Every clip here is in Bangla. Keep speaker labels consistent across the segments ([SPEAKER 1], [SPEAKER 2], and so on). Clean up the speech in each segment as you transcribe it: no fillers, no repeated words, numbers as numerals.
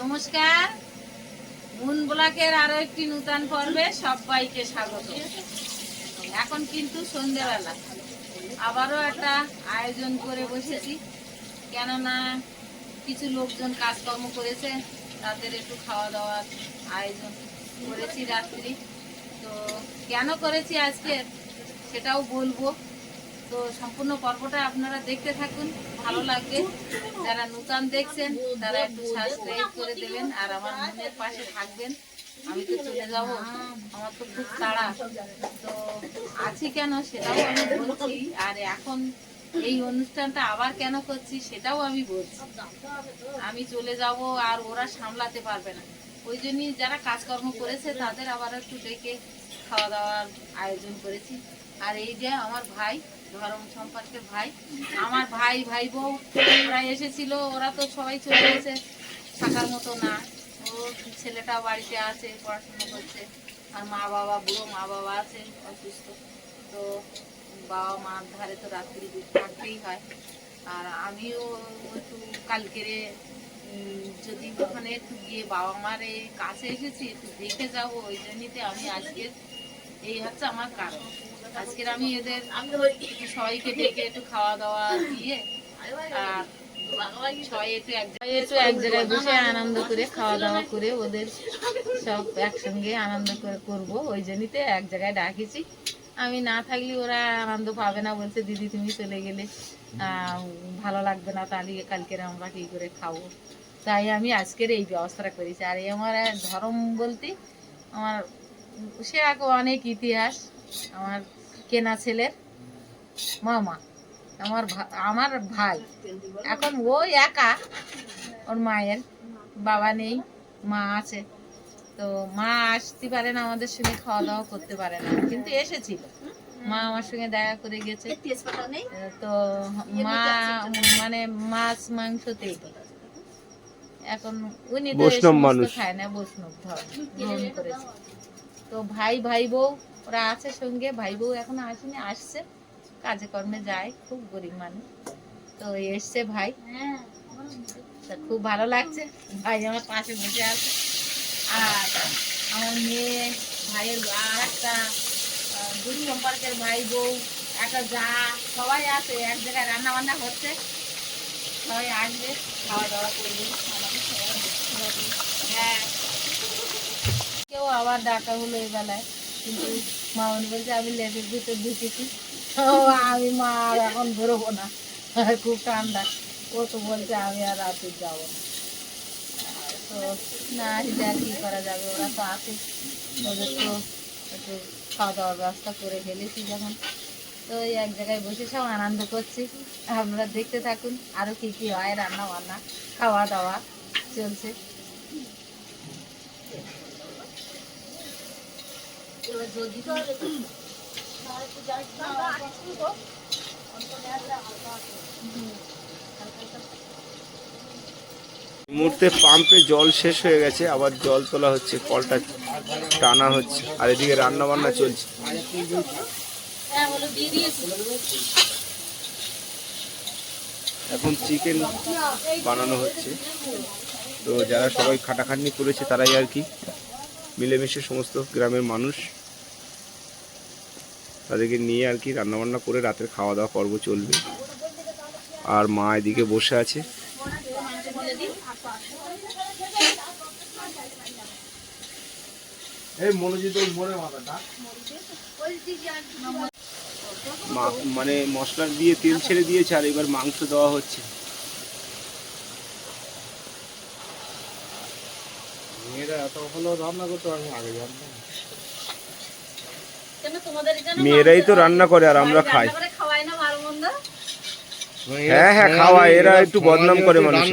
[SPEAKER 1] নমস্কার, মুন ব্লকের আরো একটি নূতন পর্বে সবাইকে স্বাগত। এখন কিন্তু সন্ধ্যেবেলা আবারও একটা আয়োজন করে বসেছি, কেননা কিছু লোকজন কাজকর্ম করেছে, তাদের একটু খাওয়া দাওয়ার আয়োজন করেছি রাত্রি। তো কেন করেছি আজকে সেটাও বলবো। তো সম্পূর্ণ পর্বটা আপনারা দেখতে থাকুন, ভালো লাগবে। যারা নূতন দেখছেন তারা একটু সাবস্ক্রাইব করে দেবেন আর আমার মনের পাশে থাকবেন। আমি তো চলে যাব, আমার তো খুব তাড়া, তো আছি কেন সেটাও আমি বলছি। আর এখন এই অনুষ্ঠানটা আবার কেন করছি সেটাও আমি বলছি। আমি চলে যাব আর ওরা সামলাতে পারবে না, ওই জন্যই যারা কাজকর্ম করেছে তাদের আবার একটু ডেকে খাওয়া দাওয়ার আয়োজন করেছি। আর এই যে আমার ভাই, ধর্ম সম্পর্কের ভাই, আমার ভাই ভাই বউ ওরা এসেছিল, ওরা তো সবাই চলে গেছে, থাকার মতো না। ও ছেলেটা বাড়িতে আছে, পড়াশোনা করছে। আর মা বাবা, বুড়ো মা বাবা আছে অসুস্থ, তো বাবা মার ধারে তো রাত্রি থাকতেই হয়। আর আমিও একটু কালকেরে যদি ওখানে একটু গিয়ে বাবা মার কাছে এসেছি, একটু দেখে যাবো, ওই জন্যতে আমি আজকের এই হচ্ছে আমার কারণ। আজকের আমি এদের সবাইকে ডেকে একটু খাওয়া দাওয়া দিয়ে আর সবাই একটু এক জায়গায় বসে আনন্দ করে খাওয়া দাওয়া করে ওদের সব একসঙ্গে আনন্দ করে করবো, ওই জন্যতে এক জায়গায় ডাকেছি। আমি না থাকলে ওরা আনন্দ পাবে না, বলছে দিদি তুমি চলে গেলে ভালো লাগবে না, তাহলে কালকের আমরা কি করে খাবো। তাই আমি আজকের এই ব্যবস্থাটা করেছি। আর এই আমার ধর্ম বলতে আমার সে অনেক ইতিহাস। আমার কেনা ছেলের মামা, আমার ভাই। এখন ও একা, ওর মায়ের বাবা নেই, মা আছে। তো মা আসতে পারে না, আমাদের সঙ্গে খাওয়া দাওয়া করতে পারে না, কিন্তু এসেছিল। মা আমার সঙ্গে দেখা করে গেছে। তো মা মানে মাছ মাংসতেই এখন উনি তো সমস্ত খায় না, বৈষ্ণব ধর্ম করেছে। তো ভাই ভাই বউ ওরা আছে সঙ্গে, ভাই বউ এখনো আসেনি, আসছে, কাজে কর্মে যায়, খুব গরিব মানুষ। তো এসছে ভাই, খুব ভালো লাগছে। ভাই আমার পাশে বসে আছে, আর আমার মেয়ে ভাইয়ের আর একটা দুই সম্পর্কের ভাই বউ, একটা যা, সবাই আছে এক জায়গায়, রান্না বান্না হচ্ছে, সবাই আসবে, খাওয়া দাওয়া করবে। হ্যাঁ, কেউ আবার ডাকা হলো এই বেলায়, কিন্তু মামনি বলছে আমি লেপের ভিতর ঢুকেছি, আমি মা আর এখন বেরোবো না, খুব ঠান্ডা। ও তো বলছে আমি আর রাতে যাবো না। তো না আসলে আর কি করা যাবে, ওরা তো আছে, ওদের তো একটু খাওয়া দাওয়ার ব্যবস্থা করে ফেলেছি যখন। তো এই এক জায়গায় বসে সব আনন্দ করছি, আপনারা দেখতে থাকুন আরো কি কি হয়, রান্না বান্না খাওয়া দাওয়া চলছে।
[SPEAKER 2] মুহূর্তে পাম্পে জল শেষ হয়ে গেছে, আবার জল তোলা হচ্ছে, কলটা টানা হচ্ছে, আর এদিকে রান্না বান্না চলছে। এখন চিকেন বানানো হচ্ছে। তো যারা সবাই খাটাখাটনি করেছে তারাই আর কি মিলেমিশে সমস্ত গ্রামের মানুষ, তাদেরকে নিয়ে আর কি রান্নাবান্না করে রাতের খাওয়া দাওয়া পর্ব চলবে। আর মা এদিকে বসে আছে। মানে মশলা দিয়ে তেল ছেড়ে দিয়েছে, আর এবার মাংস দেওয়া হচ্ছে। মেয়েরাই তো রান্না করে আর আমরা খাই। হ্যাঁ হ্যাঁ খাওয়া, এরা একটু বদনাম করে মানুষ।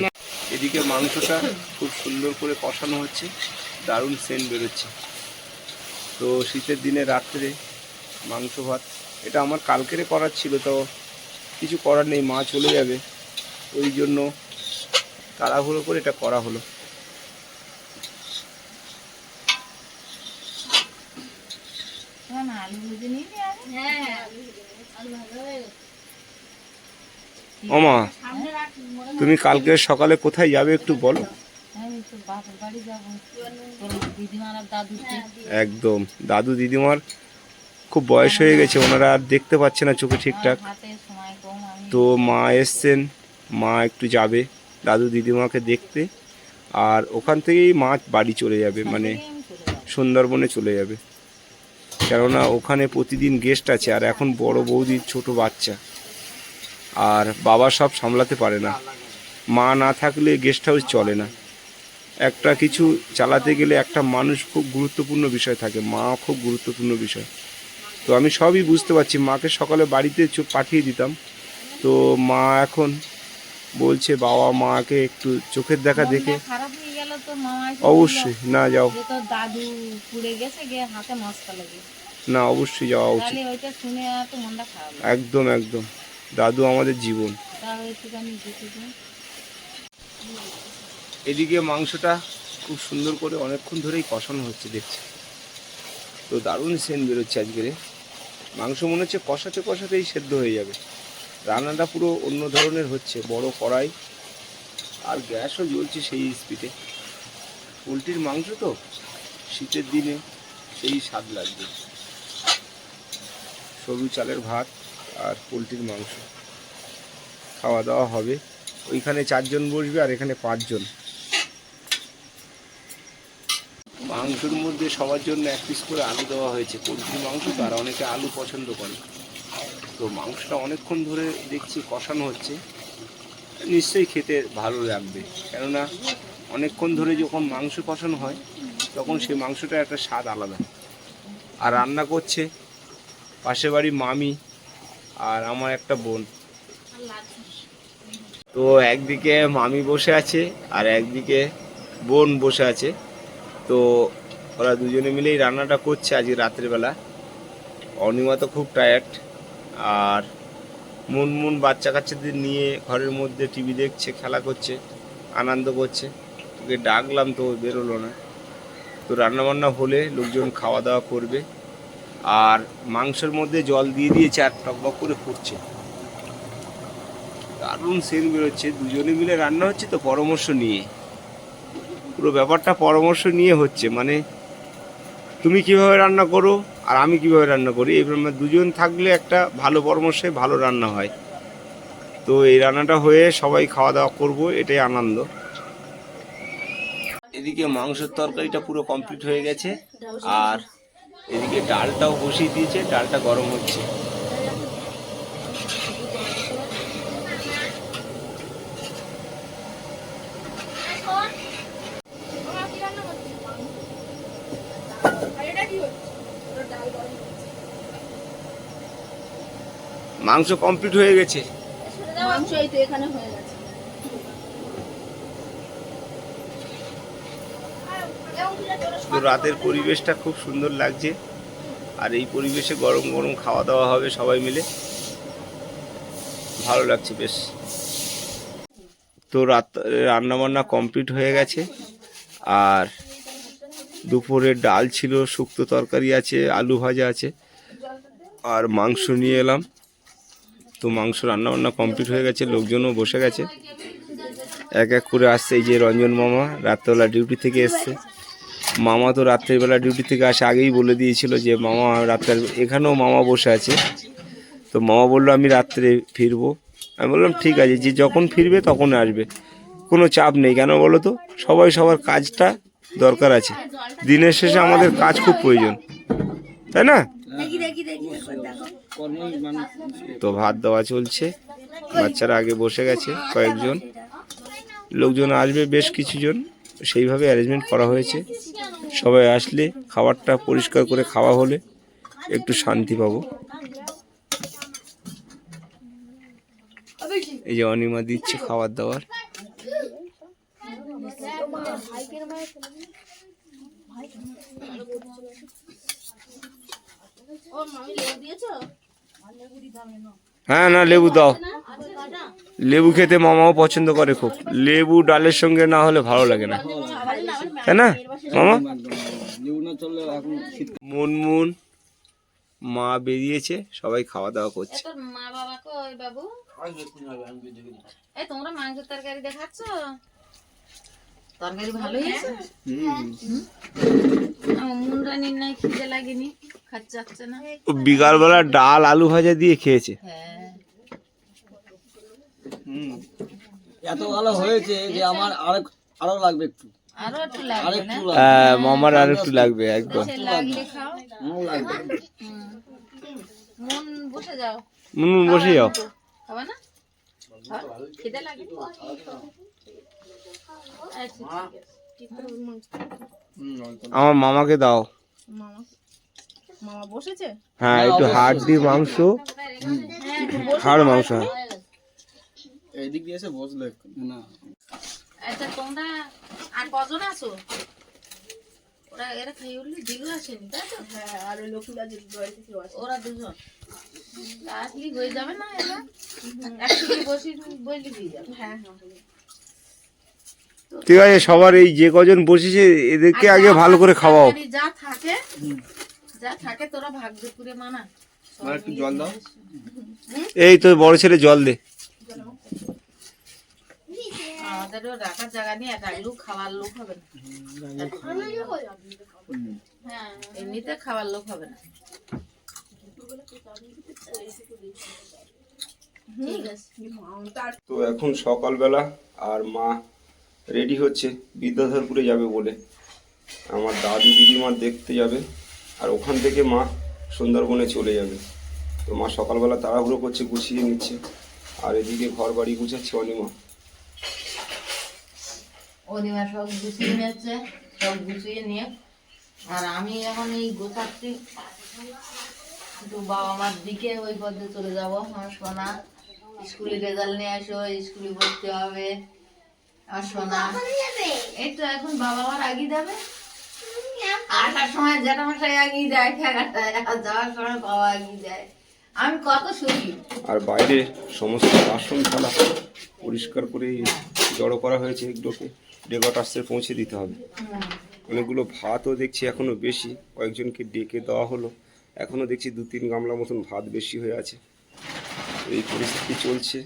[SPEAKER 2] এদিকে মাংসটা খুব সুন্দর করে কষানো হচ্ছে, দারুণ সেন্ট বেরোচ্ছে। তো শীতের দিনে রাত্রে মাংস ভাত, এটা আমার কালকেরে করার ছিল, তো কিছু করার নেই, মা চলে যাবে, ওই জন্য তাড়াহুড়ো করে এটা করা হলো। ওমা, তুমি কালকে সকালে কোথায় যাবে একটু বলো।
[SPEAKER 1] তোর বাপের বাড়ি যাবো, তোর দিদিমার আর দাদুকে।
[SPEAKER 2] একদম, দাদু দিদিমার খুব বয়স হয়ে গেছে, ওনারা আর দেখতে পাচ্ছে না চোখে ঠিকঠাক।
[SPEAKER 1] হাতে সময় কম, আমি
[SPEAKER 2] তো মা এসছেন, মা একটু যাবে দাদু দিদিমাকে দেখতে, আর ওখান থেকেই মা বাড়ি চলে যাবে, মানে
[SPEAKER 1] আমি চলে যাবো।
[SPEAKER 2] সুন্দরবনে চলে যাবে। কেননা ওখানে প্রতিদিন গেস্ট আছে, আর এখন বড় বৌদির ছোট বাচ্চা, আর বাবা সব সামলাতে পারে না। মা না থাকলে গেস্ট হাউস চলে না। একটা কিছু চালাতে গেলে একটা মানুষ খুব গুরুত্বপূর্ণ বিষয় থাকে, মা খুব গুরুত্বপূর্ণ বিষয়। তো আমি সবই বুঝতে পারছি, মাকে সকালে বাড়িতে পাঠিয়ে দিতাম, তো মা এখন বলছে বাবা মাকে একটু চোখের দেখা দেখে।
[SPEAKER 1] মনটা খারাপ হয়ে গেল তো মামা এসে
[SPEAKER 2] অবশ্যই না যাও,
[SPEAKER 1] বলল যে তোর দাদু পুড়ে গেছে, গিয়ে হাতে মস্কা লেগে,
[SPEAKER 2] না অবশ্যই যাওয়া উচিত।
[SPEAKER 1] তাহলে ওইটা শুনে আর তো মনটা খারাপ লাগে।
[SPEAKER 2] একদম একদম, দাদু আমাদের জীবন।
[SPEAKER 1] তাহলে একটুখানি যেতে দিন।
[SPEAKER 2] এদিকে মাংসটা খুব সুন্দর করে অনেকক্ষণ ধরেই কষানো হচ্ছে দেখছি, তো দারুণ সেন্ট বেরোচ্ছে আজকের। মাংস মনে হচ্ছে কষাতে কষাতেই সেদ্ধ হয়ে যাবে। রান্নাটা পুরো অন্য ধরনের হচ্ছে, বড় কড়াই, আর গ্যাসও জ্বলছে সেই স্পিডে। পোলট্রির মাংস তো শীতের দিনে সেই স্বাদ লাগবে। সরু চালের ভাত আর পোলট্রির মাংস খাওয়া দাওয়া হবে। ওইখানে 4 জন বসবে আর এখানে 5 জন। মাংসের মধ্যে সবার জন্য 1 পিস করে আলু দেওয়া হয়েছে। পোলট্রির মাংস তো, আর অনেকে আলু পছন্দ করে। তো মাংসটা অনেকক্ষণ ধরে দেখছি কষানো হচ্ছে, নিশ্চয়ই খেতে ভালো লাগবে। কেননা অনেকক্ষণ ধরে যখন মাংস কষানো হয় তখন সেই মাংসটা একটা স্বাদ আলাদা। আর রান্না করছে পাশের বাড়ি মামি আর আমার একটা বোন। তো একদিকে মামি বসে আছে আর একদিকে বোন বসে আছে। তো ওরা দুজনে মিলেই রান্নাটা করছে আজকে রাত্রেবেলা। অনিমা তো খুব টায়ার্ড, আর মুনমুন বাচ্চা কাচ্চাদের নিয়ে ঘরের মধ্যে টিভি দেখছে, খেলা করছে, আনন্দ করছে। ওকে ডাকলাম তো বেরোলো না। তো রান্নাবান্না হলে লোকজন খাওয়া দাওয়া করবে। আর মাংসের মধ্যে জল দিয়ে দিয়েছে আর টকবক করে ফুটছে, দারুণ সেন্ট বেরোচ্ছে। দুজনে মিলে রান্না হচ্ছে তো পরামর্শ নিয়ে, পুরো ব্যাপারটা পরামর্শ নিয়ে হচ্ছে। মানে তুমি কিভাবে রান্না করো আর আমি কিভাবে রান্না করি, এই দুজন থাকলে একটা ভালো পরামর্শে ভালো রান্না হয়। তো এই রান্নাটা হয়ে সবাই খাওয়া দাওয়া করবো, এটাই আনন্দ। এদিকে মাংসের তরকারিটা পুরো কমপ্লিট হয়ে গেছে, আর এদিকে ডালটাও বসিয়ে দিয়েছে, ডালটা গরম হচ্ছে। মাংস কমপ্লিট হয়ে গেছে।
[SPEAKER 3] মাংস এই তো এখানে হয়ে গেছে।
[SPEAKER 2] তো রাতের পরিবেশটা খুব সুন্দর লাগছে, আর এই পরিবেশে গরম গরম খাওয়া দাওয়া হবে সবাই মিলে, ভালো লাগছে বেশ। তো রান্নাবান্না কমপ্লিট হয়ে গেছে, আর দুপুরে ডাল ছিল, শুক্তো তরকারি আছে, আলু ভাজা আছে, আর মাংস নিয়ে এলাম। তো মাংস রান্নাবান্না কমপ্লিট হয়ে গেছে, লোকজনও বসে গেছে, এক এক করে আসছে। এই যে রঞ্জন মামা রাত্রেবেলা ডিউটি থেকে এসছে। মামা তো রাত্রেবেলা ডিউটি থেকে আসে আগেই বলে দিয়েছিল যে মামা রাত্রে, এখানেও মামা বসে আছে। তো মামা বললো আমি রাত্রে ফিরবো। আমি বললাম ঠিক আছে, যে যখন ফিরবে তখন আসবে, কোনো চাপ নেই। কেন বলো তো, সবাই সবার কাজটা দরকার আছে, দিনের শেষে আমাদের কাজ খুব প্রয়োজন, তাই না? তো ভাত দেওয়া চলছে, বাচ্চারা আগে বসে গেছে, কয়েকজন লোকজন আসবে, বেশ কিছুজন, সেইভাবে অ্যারেঞ্জমেন্ট করা হয়েছে। সবাই আসলে খাবারটা পরিষ্কার করে খাওয়া হলে একটু শান্তি পাবো। এই যে অনিমা দিচ্ছে খাবার দাবার। হ্যাঁ না, লেবু দাও, লেবু খেতে মামাও পছন্দ করে খুব। লেবু ডালের সঙ্গে না হলে ভালো লাগে না, তাই না মামা? মুনমুন মা বেরিয়েছে, সবাই খাওয়া দাওয়া করছে।
[SPEAKER 1] মা বাবা কই বাবু? এই তোমরা মাংসের তরকারি দেখাচ্ছ? তরকারি ভালোই আছে।
[SPEAKER 2] হুম।
[SPEAKER 1] আমার মুন্ডানির নাই খিদে লাগেনি, খাচ্ছে না।
[SPEAKER 2] বিকালবেলা ডাল আলু ভাজা দিয়ে খেয়েছে।
[SPEAKER 1] হ্যাঁ,
[SPEAKER 2] হুম।
[SPEAKER 4] এত ভালো হয়েছে যে আমার আরো লাগবে একটু,
[SPEAKER 1] আরো একটু লাগবে না?
[SPEAKER 2] হ্যাঁ, মামার আর একটু লাগবে একদম।
[SPEAKER 1] সে লাগলে খাও।
[SPEAKER 4] লাগবে।
[SPEAKER 1] মন বসে যাও,
[SPEAKER 2] মুনমুন বসে যাও।
[SPEAKER 1] খাবা না? খাও? খিদে লাগে? আচ্ছা, ঠিক আছে।
[SPEAKER 2] আমার মামাকে দাও।
[SPEAKER 3] মামা বসেছে?
[SPEAKER 2] হ্যাঁ, একটু হাড্ডি মাংস, হাড় মাংস।
[SPEAKER 4] এইদিক দিয়ে এসে বসলে না।
[SPEAKER 1] আচ্ছা, তোমরা আর কজন আছো? এরা খেয়ে উঠলে দিলু আসেনি, তাই তো?
[SPEAKER 3] হ্যাঁ, আর ওই লক্ষ্মীরা যে বাড়িতে কেউ আছে।
[SPEAKER 1] ওরা দুজন আসলি হয়ে যাবে না? এরা একসঙ্গে বসলি দিয়ে যাবে।
[SPEAKER 3] হ্যাঁ,
[SPEAKER 2] ঠিক আছে, সবার এই যে কজন বসেছে এদেরকে আগে ভালো করে খাওয়াও।
[SPEAKER 1] তরকারি যা থাকে তোরা ভাগ করে মানা।
[SPEAKER 2] একটু জল দাও। এই তো বড় ছেলে জল দে।
[SPEAKER 1] আমাদেরও রাখার জায়গা নেই, রাখলেও খাওয়ার লোক হবে না। হ্যাঁ, এমনিতে খাওয়ার লোক হবে না। ঠিক আছে।
[SPEAKER 2] তো এখন সকালবেলা আর মা রেডি হচ্ছে বিদ্যাধরপুরে যাবে বলে। আমার দাদু দিদিমা দেখতে যাবে, আর ওখান থেকে মা সুন্দরবনে চলে যাবে। তো মা সকালবেলা তাড়াহুড়ো করছে, গুছিয়ে নিচ্ছে, আর এদিকে ঘর বাড়ি গুছাচ্ছে অনিমা।
[SPEAKER 1] অনিমা সব গুছিয়ে নিচ্ছে, সব গুছিয়ে নিয়ে আর আমি এখন এই গোছাচ্ছি। একটু বাবা মার দিকে ওই পথে চলে যাবো। আমার সোনা স্কুলে রেজাল্ট নিয়ে আসো, স্কুলে ভর্তি হবে। আমার সোনা এই তো এখন বাবা মার আগিয়ে দেবে। আসার সময় জ্যাঠামশাই আগিয়ে দেয় ঠেকাটায়, আর যাওয়ার সময় বাবা আগিয়ে দেয়। আমি কত সুখী।
[SPEAKER 2] আর বাইরে সমস্ত বাসন থালা পরিষ্কার করে জড়ো করা হয়েছে, এগুলোকে ডেকটাসে পৌঁছে দিতে হবে। অনেকগুলো ভাতও দেখছি এখনো বেশি, কয়েকজনকে ডেকে দেওয়া হলো, এখনো দেখছি 2-3 গামলা মতন ভাত বেশি হয়ে আছে। এই পরিস্থিতি চলছে,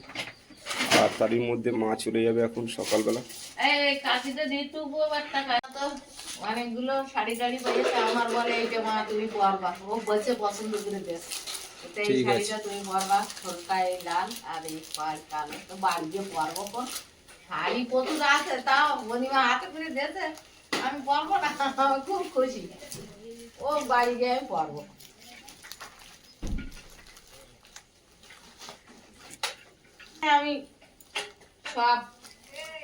[SPEAKER 2] আর তারই মধ্যে মা চলে যাবে এখন সকালবেলা।
[SPEAKER 1] এই কাশিতে দিয়ে টুকবো টাকা তো অনেকগুলো শাড়ি টাড়ি পেয়েছে। আমার বলে এইটা মা তুমি পরবা, ও বলছে পছন্দ করে দেখ। এই
[SPEAKER 2] ঠিক আছে।
[SPEAKER 1] শাড়িটা তুমি পরবা, ছোটটা এই লাল আর এই কালো। তো বাড়ি গিয়ে পরবো কোন শাড়ি প্রচুর আছে, তাও বনিমা হাতে করে দিয়েছে, আমি পরবো না। আমি খুব খুশি, ও বাড়ি গিয়ে আমি পরবো। আমি সব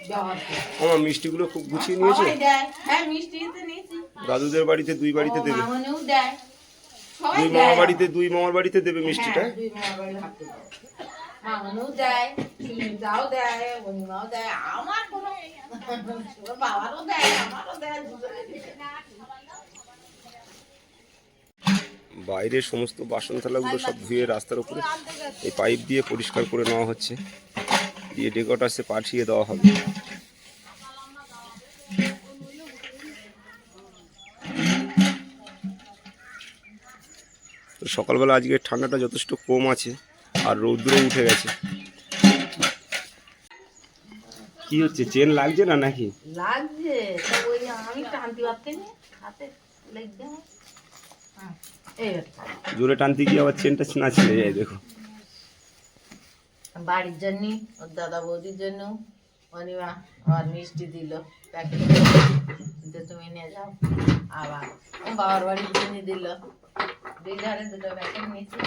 [SPEAKER 1] ব্যবহার করি।
[SPEAKER 2] আমার মিষ্টিগুলো খুব গুছিয়ে নিয়েছে।
[SPEAKER 1] সবাই দেয়। হ্যাঁ, মিষ্টি তো নিয়েছি।
[SPEAKER 2] দাদুদের বাড়িতে 2 বাড়িতে
[SPEAKER 1] ও
[SPEAKER 2] দেবে,
[SPEAKER 1] মামনেও দেয়। সবাই
[SPEAKER 2] 2
[SPEAKER 1] দেয়।
[SPEAKER 2] মামা বাড়িতে 2 মামার বাড়িতে দেবে মিষ্টিটা।
[SPEAKER 1] হ্যাঁ, দুই মামার বাড়ি ভাগ করে দেয়। মামনেও দেয়, সুমিতাও দেয়, অনিমাও দেয়। আমার কোনো ওর বাবারও দেয়, আমারও দেয়, দুজনে দেয়।
[SPEAKER 2] বাইরে সমস্ত বাসন থালাগুলো সব ধুয়ে রাস্তার উপরে এই পাইপ দিয়ে পরিষ্কার করে নেওয়া হচ্ছে, দিয়ে ডেকটাসে পাঠিয়ে দেওয়া হবে। তো সকালবেলা আজকে ঠান্ডাটা যথেষ্ট কম আছে, আর রৌদ্র উঠে গেছে। কি হচ্ছে, চেন লাগছে না নাকি?
[SPEAKER 1] লাগছে তো, ওই আমি টানতে পারছি না, হাতে লেগে এই
[SPEAKER 2] জোরে টানতে গিয়ে আবার চেনটা না ছিঁড়ে যায়, দেখো।
[SPEAKER 1] বাড়ির জন্য, ওর দাদা বৌদির জন্য অনিমা আমার মিষ্টি দিল প্যাকেট, তুমি নিয়ে যাও। আবার বাবার বাড়ির জন্য দিল, দুই ধারে 2টা প্যাকেট নিয়েছি।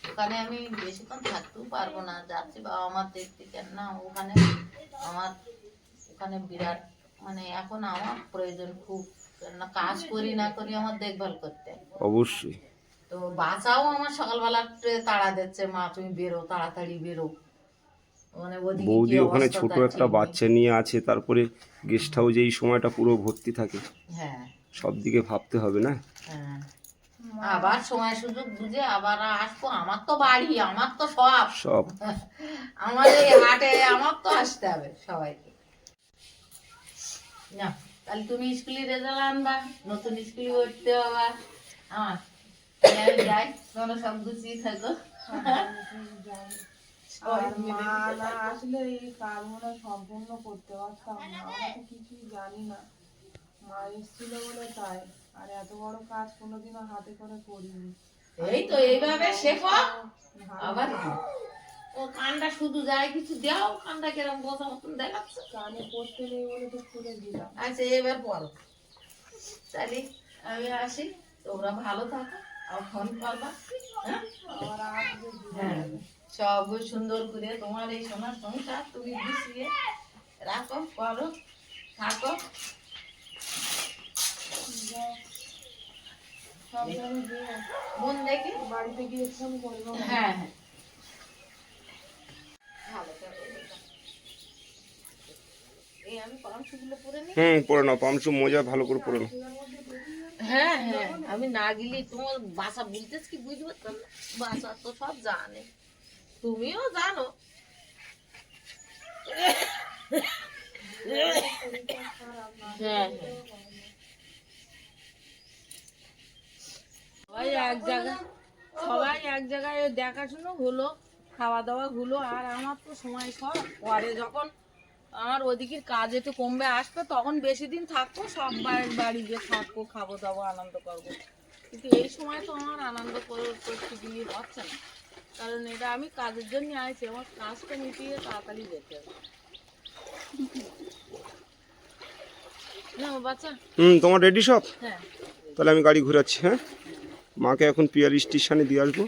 [SPEAKER 1] ওখানে আমি বেশিক্ষণ থাকতেও পারবো না, যাচ্ছি বাবা মার দেখতে। কেন না ওখানে আমার ওখানে বিরাট মানে এখন আমার প্রয়োজন খুব, কেননা কাজ করি না করি আমার দেখভাল করতে।
[SPEAKER 2] অবশ্যই।
[SPEAKER 1] তো বাচ্চাও আমার সকালবেলা তাড়া দিচ্ছে, মা তুমি বেরো, তাড়াতাড়ি বেরো। মানে ওদিকে
[SPEAKER 2] বৌদি
[SPEAKER 1] কি
[SPEAKER 2] ওখানে
[SPEAKER 1] অবস্থা
[SPEAKER 2] ছোট
[SPEAKER 1] তার
[SPEAKER 2] একটা
[SPEAKER 1] ঠিক নেই।
[SPEAKER 2] বাচ্চা নিয়ে আছে, তারপরে গেস্ট হাউসে এই সময়টা পুরো ভর্তি থাকে,
[SPEAKER 1] হ্যাঁ,
[SPEAKER 2] সব দিকে ভাবতে হবে না।
[SPEAKER 1] হ্যাঁ। আবার সময় সুযোগ বুঝে আবার আসবো। আমার তো বাড়ি, আমার তো সব
[SPEAKER 2] সব
[SPEAKER 1] আমার এই হাটে আমার তো আসতে হবে সবাইকে। না তাহলে তুমি স্কুলে রেজাল্ট আনবা, নতুন স্কুলে ভর্তি হবা। আমার আমি যাই, তোমরা সব গুছিয়ে থাকো। সবাই মিলে
[SPEAKER 5] মা
[SPEAKER 1] মিলে
[SPEAKER 5] না
[SPEAKER 1] থাকবো।
[SPEAKER 5] আসলে এই কাজ মনে হয় সম্পূর্ণ করতে পারতাম না, আমরা তো কিছুই জানি না। মা এসেছিল বলে তাই, আর এত বড় কাজ কোনোদিনও হাতে করে করিনি।
[SPEAKER 1] এই তো এইভাবে শেখো।
[SPEAKER 5] ভালো
[SPEAKER 1] আবার ও কানটা শুধু যায় কিছু দাও, কানটা কিরম বোঝা মতন দেখাচ্ছে।
[SPEAKER 5] কানে পড়তে নেই বলে তো খুলে দিলাম।
[SPEAKER 1] আচ্ছা এবার পড়ো। তাহলে আমি আসি, তোমরা ভালো থাকো, আর ফোন করবা। হ্যাঁ
[SPEAKER 5] আবার আসবে
[SPEAKER 1] হ্যাঁ, সব সুন্দর করে তোমার এই সোনার সংসার তুমি গুছিয়ে রাখো, করো, থাকো।
[SPEAKER 5] সাবধানে যেও,
[SPEAKER 1] মন দেখে।
[SPEAKER 5] বাড়িতে গিয়ে ফোন করবো।
[SPEAKER 1] হ্যাঁ হ্যাঁ, ভালো থাকো। এই আমি পামশুগুলো পরে নিই।
[SPEAKER 2] পরে নাও, পামচু মোজা ভালো করে পরে নাও।
[SPEAKER 1] হ্যাঁ হ্যাঁ, আমি না গেলে তোমার বাসা বলতেছ কি বুঝতে পারতাম না। বাসা তো সব জানে, তুমিও জানো। হ্যাঁ সবাই এক জায়গায় দেখাশুনো হলো, খাওয়া দাওয়া হলো, আর আমার তো সময় সব পরে যখন আমার ওদিকের কাজ একটু কমবে আসবে তখন বেশি দিন থাকবো, সব বাড়ি গিয়ে থাকবো, খাবো দাবো, আনন্দ করবো। কিন্তু এই সময় তো আমার আনন্দ করতে গিয়ে হচ্ছে না, কারণ এটা আমি কাজের জন্য আইছি, আমার কাজটা মিটিয়ে তাড়াতাড়ি যেতে হবে। না বাচ্চা।
[SPEAKER 2] তোমার রেডি সব?
[SPEAKER 1] হ্যাঁ
[SPEAKER 2] তাহলে আমি গাড়ি ঘুরাচ্ছি। হ্যাঁ, মাকে এখন পিয়ার স্টেশনে দিয়ে আসবো।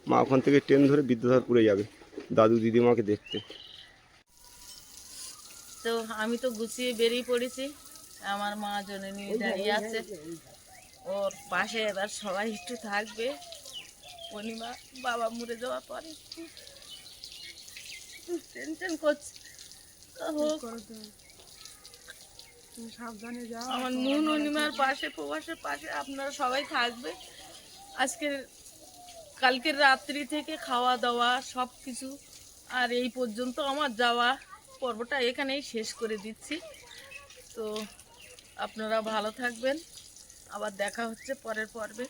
[SPEAKER 2] মা ওখান থেকে ট্রেন ধরে বিদ্যাধরপুরে যাবে দাদু দিদিমাকে দেখতে।
[SPEAKER 1] তো আমি তো গুছিয়ে বেরিয়ে পড়েছি, আমার মা জননী দাঁড়িয়ে আছে, ওর পাশে এবার সবাই একটু থাকবে। পূর্ণিমা বাবা মরে যাওয়ার পরে টেনশন করছে। তা হোক,
[SPEAKER 5] সাবধানে যাও।
[SPEAKER 1] আমার মন অনিমার পাশে, প্রবাসের পাশে আপনারা সবাই থাকবে। আজকের কালকের রাত্রি থেকে খাওয়া দাওয়া সব কিছু, আর এই পর্যন্ত আমার যাওয়া পর্বটা এখানেই শেষ করে দিচ্ছি। তো আপনারা ভালো থাকবেন, আবার দেখা হচ্ছে পরের পর্বে।